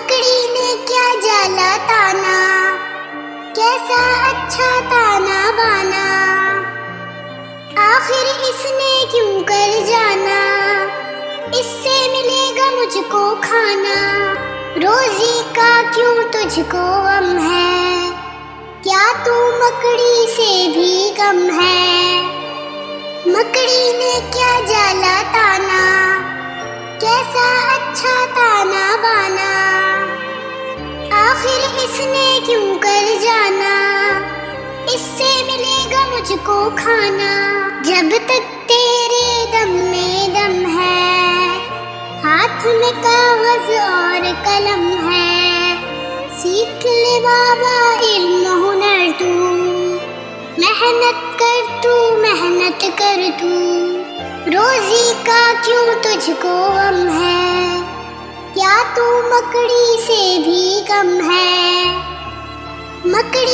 मकड़ी ने क्या जाला ताना, कैसा अच्छा ताना बाना, आखिर इसने क्यों कर जाना, इससे मिलेगा मुझको खाना, रोजी का क्यों तुझको गम है, क्या तू मकड़ी से भी कम है। मकड़ी ने क्या जाला ताना, कैसा अच्छा ताना बाना, आखिर इसने क्यों कर जाना, इससे मिलेगा मुझको खाना। जब तक तेरे दम में दम है, हाथ में कागज और कलम है, सीख ले बाबा इल्म हुनर तू, मेहनत कर तू, मेहनत कर तू, रोजी का क्यों तुझको गम है, क्या तू मकड़ी से भी कम है। मकड़ी